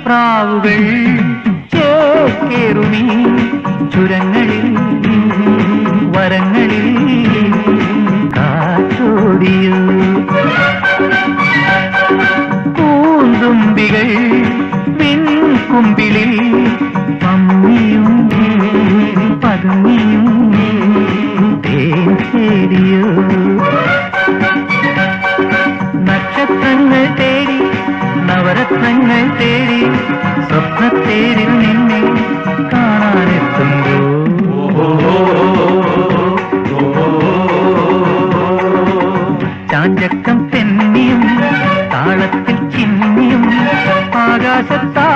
പ്രാവുകൾ ചേക്കേറുമീ ചുരങ്ങളിൽ വരങ്ങളിൽ കാറ്റോടിയോ പൂന്തുമ്പികൾ പിൻകുമ്പിളിൽ പമ്മിയും പതുങ്ങിയും തേൻ തേടിയോ നക്ഷത്രങ്ങൾ തേടി നവരത്നങ്ങൾ തേടി സ്വപ്നത്തേരിൽ നിന്നെ കാണാനെത്തുമ്പോ ചാഞ്ചക്കം തെന്നിയും താളത്തിൽ ചിന്നിയും ആകാശത്താ